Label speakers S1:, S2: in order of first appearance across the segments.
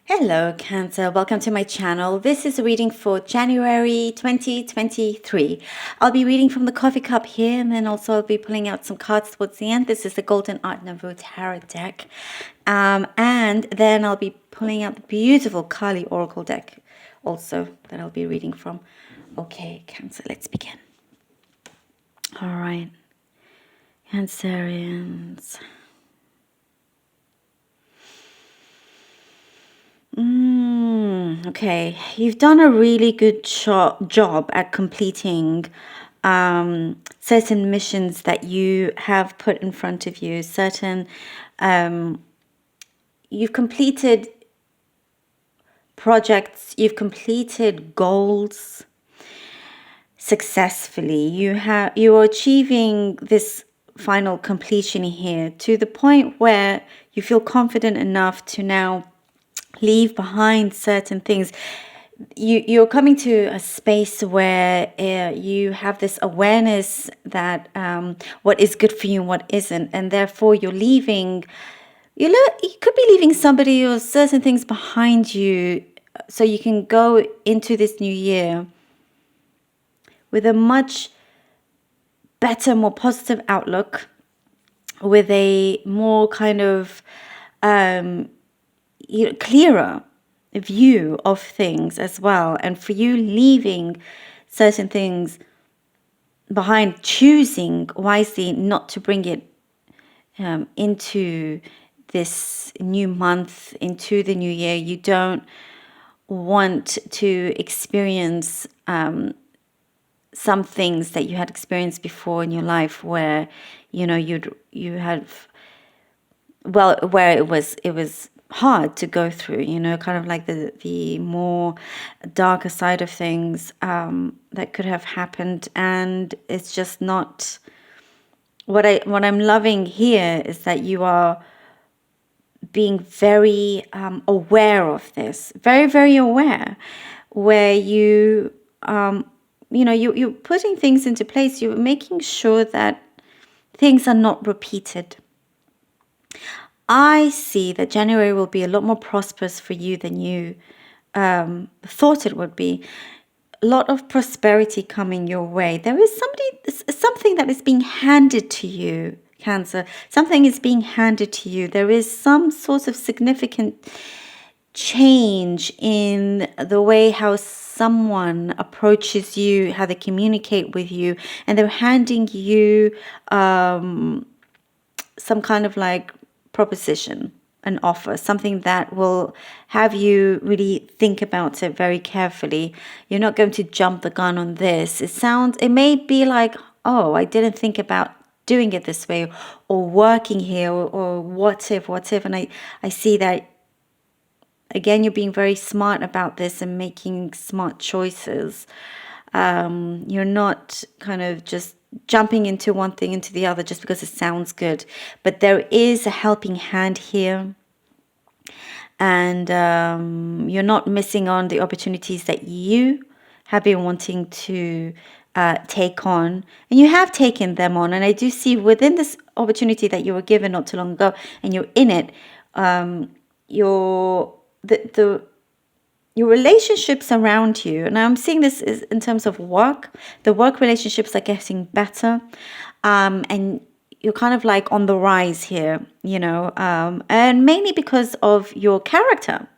S1: Hello, Cancer. Welcome to my channel. This is a reading for January 2023. I'll be reading from the coffee cup here, and then also I'll be pulling out some cards towards the end. This is the Golden Art Nouveau Tarot deck. And then I'll be pulling out the beautiful Kali Oracle deck also that I'll be reading from. Okay, Cancer, let's begin. All right, Cancerians. Okay, you've done a really good job at completing certain missions that you have put in front of you. You've completed projects, you've completed goals successfully. You're achieving this final completion here to the point where you feel confident enough to now leave behind certain things. You're coming to a space where you have this awareness that what is good for you and what isn't, and therefore you're leaving. You could be leaving somebody or certain things behind you, so you can go into this new year with a much better, more positive outlook, with a more kind of clearer view of things as well. And for you leaving certain things behind, choosing wisely not to bring it into this new month, into the new year. You don't want to experience some things that you had experienced before in your life, where where it was hard to go through, kind of like the more darker side of things that could have happened. And it's just not what I'm loving here is that you are being very aware of this, very, very aware, where you're putting things into place. You're making sure that things are not repeated. I see that January will be a lot more prosperous for you than you thought it would be. A lot of prosperity coming your way. There is something that is being handed to you, Cancer. Something is being handed to you. There is some sort of significant change in the way how someone approaches you, how they communicate with you, and they're handing you some kind of like proposition, an offer, something that will have you really think about it very carefully. You're not going to jump the gun on this. It may be like, oh, I didn't think about doing it this way, or working here, or what if, and I see that, again, you're being very smart about this and making smart choices. You're not kind of just jumping into one thing into the other just because it sounds good, but there is a helping hand here, and you're not missing on the opportunities that you have been wanting to take on, and you have taken them on. And I do see within this opportunity that you were given not too long ago, and you're in it, your relationships around you, and I'm seeing this is in terms of work. The work relationships are getting better, and you're kind of like on the rise here, and mainly because of your character.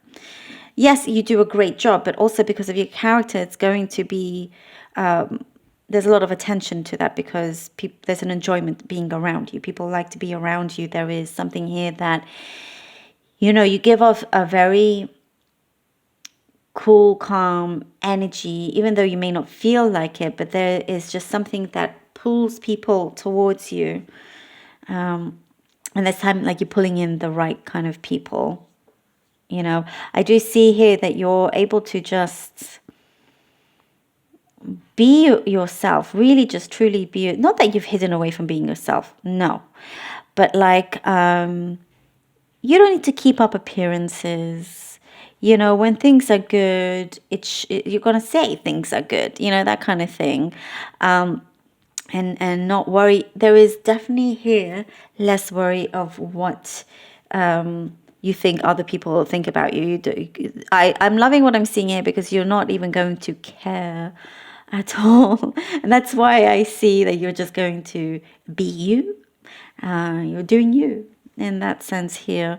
S1: Yes, you do a great job, but also because of your character, it's going to be there's a lot of attention to that, because there's an enjoyment being around you. People like to be around you. There is something here that you give off a very cool, calm energy, even though you may not feel like it, but there is just something that pulls people towards you. And this time, like, you're pulling in the right kind of people. I do see here that you're able to just be yourself, really just truly be, not that you've hidden away from being yourself, no, but like, you don't need to keep up appearances. When things are good, you're going to say things are good, that kind of thing. And not worry. There is definitely here less worry of what you think other people think about you. I'm loving what I'm seeing here, because you're not even going to care at all. And that's why I see that you're just going to be you. You're doing you in that sense here.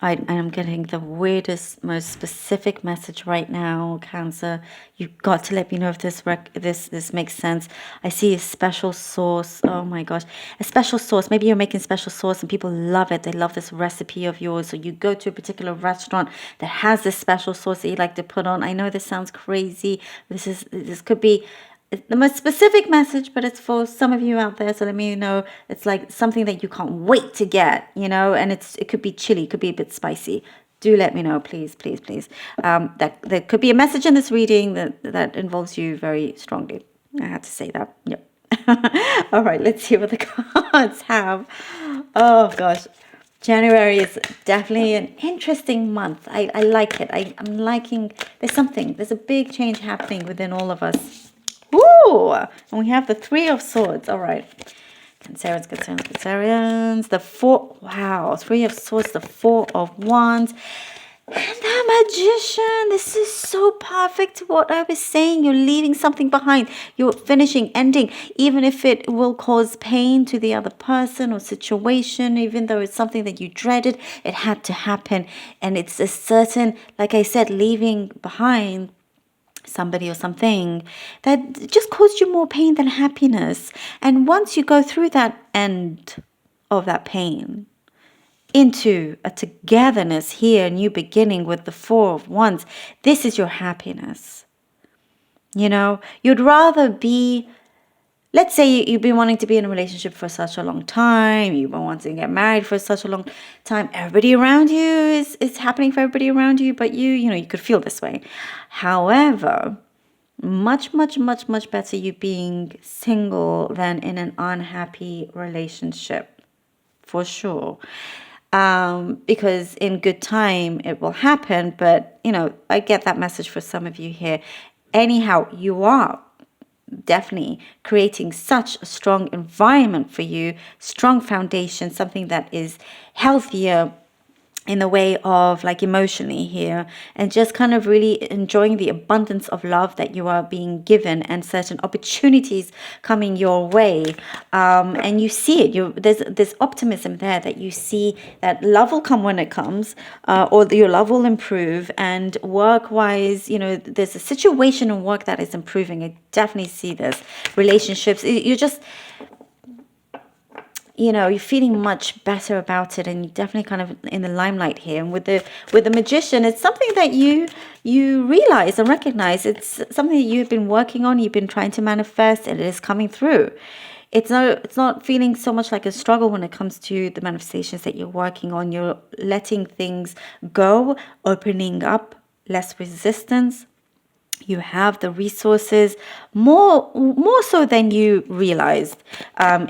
S1: I am getting the weirdest, most specific message right now, Cancer. You've got to let me know if this makes sense. I see a special sauce. Oh my gosh, a special sauce. Maybe you're making special sauce and people love it. They love this recipe of yours. Or you go to a particular restaurant that has this special sauce that you like to put on. I know this sounds crazy. This could be the most specific message, but it's for some of you out there. So let me know. It's like something that you can't wait to get, and it could be chili, it could be a bit spicy. Do let me know, please, please, please. That there could be a message in this reading that involves you very strongly. I had to say that. Yep. All right, let's see what the cards have. Oh gosh. January is definitely an interesting month. I like it. I'm liking, there's a big change happening within all of us. Ooh, and we have the Three of Swords. All right. Cancerians. The Four. Wow. Three of Swords. The Four of Wands. And the Magician. This is so perfect. What I was saying. You're leaving something behind. You're finishing, ending. Even if it will cause pain to the other person or situation, even though it's something that you dreaded, it had to happen. And it's a certain, like I said, leaving behind somebody or something that just caused you more pain than happiness. And once you go through that end of that pain into a togetherness here, a new beginning with the Four of Wands, this is your happiness. You'd rather be, let's say you've been wanting to be in a relationship for such a long time, you've been wanting to get married for such a long time, everybody around you is happening for everybody around you, but you could feel this way. However, much, much, much, much better you being single than in an unhappy relationship, for sure. Because in good time it will happen, but I get that message for some of you here. Anyhow, you are definitely creating such a strong environment for you, strong foundation, something that is healthier in the way of like emotionally here, and just kind of really enjoying the abundance of love that you are being given and certain opportunities coming your way. And you see it, there's optimism there that you see that love will come when it comes, or your love will improve. And work wise, there's a situation in work that is improving. I definitely see this. Relationships, you're just, you're feeling much better about it, and you're definitely kind of in the limelight here. And with the Magician, it's something that you realize and recognize. It's something that you've been working on, you've been trying to manifest, and it is coming through. It's not feeling so much like a struggle when it comes to the manifestations that you're working on. You're letting things go, opening up, less resistance. You have the resources more so than you realized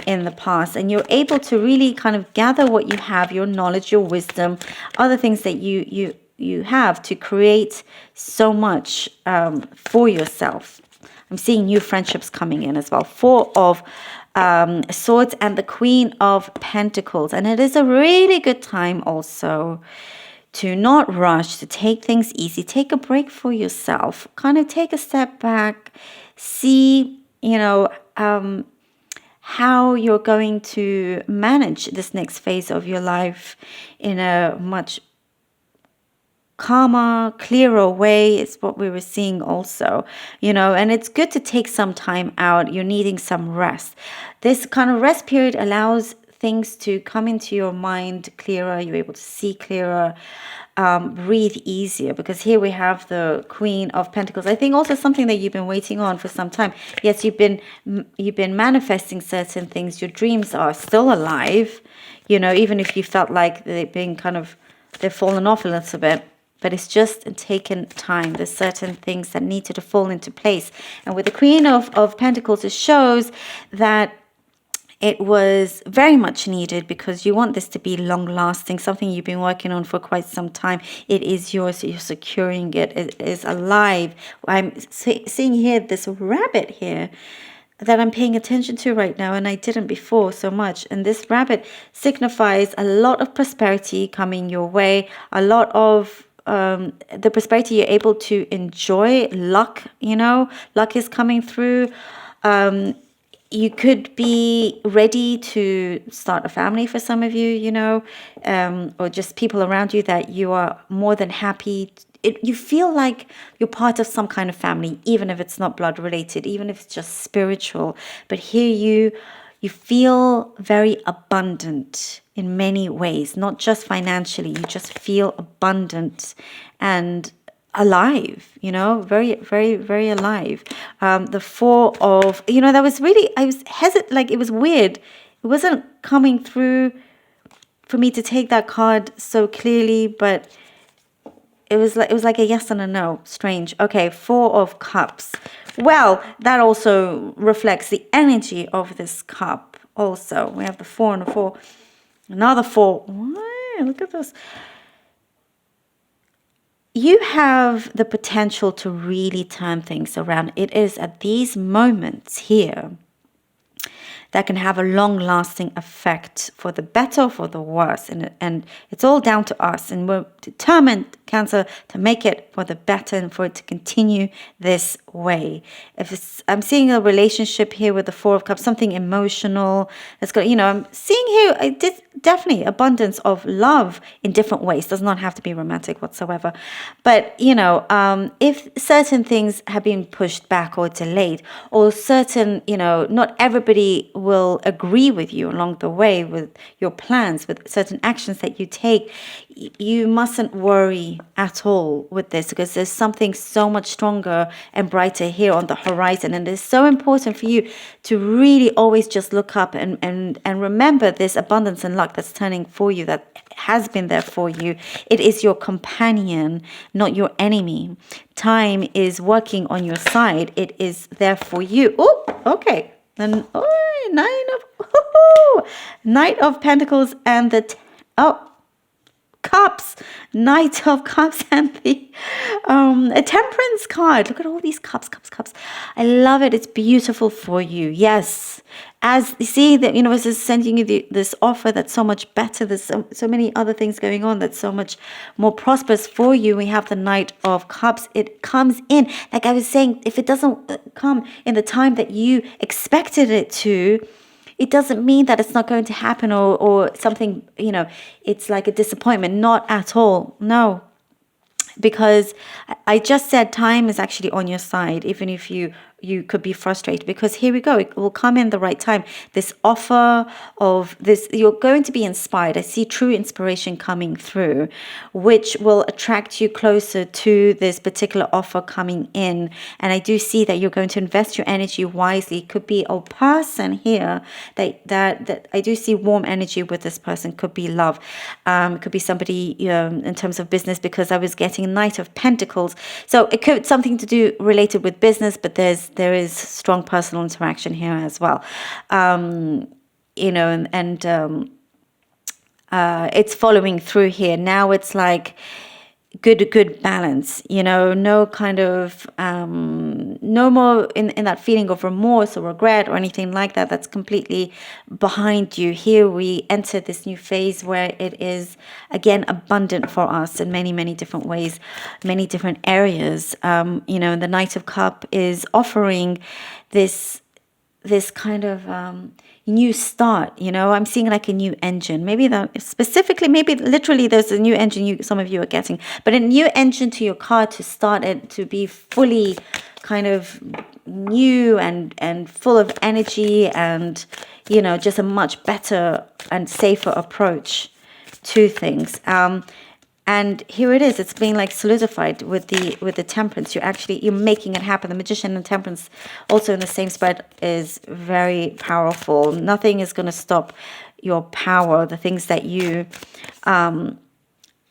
S1: in the past, and you're able to really kind of gather what you have, your knowledge, your wisdom, other things that you have to create so much for yourself. I'm seeing new friendships coming in as well. Four of Swords and the Queen of Pentacles, and it is a really good time also to not rush, to take things easy, take a break for yourself, kind of take a step back, see, how you're going to manage this next phase of your life in a much calmer, clearer way. It's what we were seeing also, and it's good to take some time out. You're needing some rest. This kind of rest period allows things to come into your mind clearer. You're able to see clearer, breathe easier, because here we have the Queen of Pentacles. I think also something that you've been waiting on for some time. Yes, you've been manifesting certain things. Your dreams are still alive, even if you felt like they've fallen off a little bit. But it's just taken time. There's certain things that needed to fall into place. And with the Queen of Pentacles, it shows that it was very much needed, because you want this to be long lasting, something you've been working on for quite some time. It is yours. You're securing it. It is alive. I'm seeing here this rabbit here. that I'm paying attention to right now, and I didn't before so much. And this rabbit signifies a lot of prosperity coming your way, a lot of the prosperity you're able to enjoy. Luck, luck is coming through. You could be ready to start a family for some of you, or just people around you that you are more than happy. You feel like you're part of some kind of family, even if it's not blood related, even if it's just spiritual. But here you feel very abundant in many ways, not just financially. You just feel abundant and alive, very, very, very alive. The four of, that was really, I was hesitant, like it was weird. It wasn't coming through for me to take that card so clearly, but it was like a yes and a no. Strange. Okay, Four of Cups. Well, that also reflects the energy of this cup. Also, we have the 4 and the 4. Another 4. Wow, look at this. You have the potential to really turn things around. It is at these moments here that can have a long-lasting effect for the better or for the worse. And it's all down to us. And we're determined, Cancer, to make it for the better and for it to continue this way. I'm seeing a relationship here with the 4 of Cups, something emotional. It's got, I'm seeing here, definitely abundance of love in different ways. Does not have to be romantic whatsoever. But, if certain things have been pushed back or delayed, or certain, not everybody will agree with you along the way with your plans, with certain actions that you take, you mustn't worry at all with this, because there's something so much stronger and brighter here on the horizon. And it's so important for you to really always just look up and remember this abundance and luck that's turning for you, that has been there for you. It is your companion, not your enemy. Time is working on your side. It is there for you. Oh, okay. Then Knight of Pentacles and the Cups, Knight of Cups, and the a Temperance card. Look at all these cups. I love it. It's beautiful for you. Yes, as you see that, it's just sending you this offer that's so much better. There's so many other things going on that's so much more prosperous for you. We have the Knight of Cups. It comes in, like I was saying, if it doesn't come in the time that you expected it to, it doesn't mean that it's not going to happen or something, it's like a disappointment. Not at all. No. Because I just said time is actually on your side, even if you could be frustrated, because here we go, it will come in the right time. This offer of this, you're going to be inspired. I see true inspiration coming through, which will attract you closer to this particular offer coming in. And I do see that you're going to invest your energy wisely. It could be a person here that I do see warm energy with this person. Could be love. It could be somebody in terms of business, because I was getting Knight of Pentacles. So it could something to do related with business, but there is strong personal interaction here as well. It's following through here. Now it's like good balance, no kind of no more in that feeling of remorse or regret or anything like that. That's completely behind you. Here we enter this new phase where it is again abundant for us in many different ways, many different areas. The Knight of Cup is offering this kind of new start. I'm seeing like a new engine. Maybe that specifically, maybe literally there's a new engine some of you are getting, but a new engine to your car to start it to be fully kind of new and full of energy, and just a much better and safer approach to things. And here it is. It's being like solidified with the Temperance. You're making it happen. The Magician and Temperance also in the same spread is very powerful. Nothing is going to stop your power. The things that you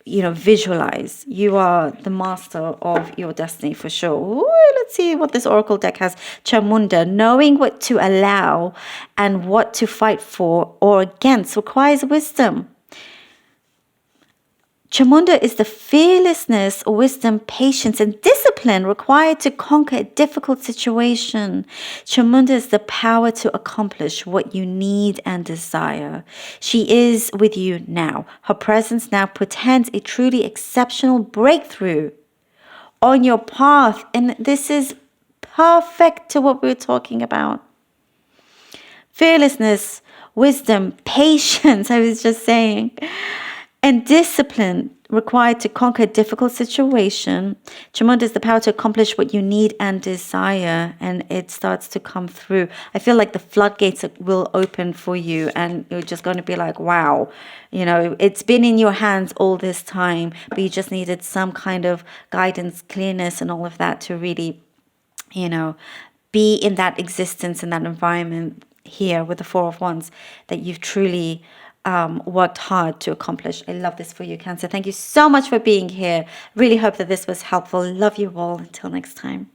S1: visualize. You are the master of your destiny for sure. Ooh, let's see what this Oracle deck has. Chamunda, knowing what to allow and what to fight for or against requires wisdom. Chamunda is the fearlessness, wisdom, patience, and discipline required to conquer a difficult situation. Chamunda is the power to accomplish what you need and desire. She is with you now. Her presence now portends a truly exceptional breakthrough on your path. And this is perfect to what we were talking about. Fearlessness, wisdom, patience, I was just saying, and discipline required to conquer a difficult situation. Chamunda is the power to accomplish what you need and desire, and it starts to come through. I feel like the floodgates will open for you, and you're just going to be like, wow, it's been in your hands all this time, but you just needed some kind of guidance, clearness, and all of that to really, be in that existence, in that environment here with the Four of Wands that you've truly worked hard to accomplish. I love this for you, Cancer. Thank you so much for being here. Really hope that this was helpful. Love you all. Until next time.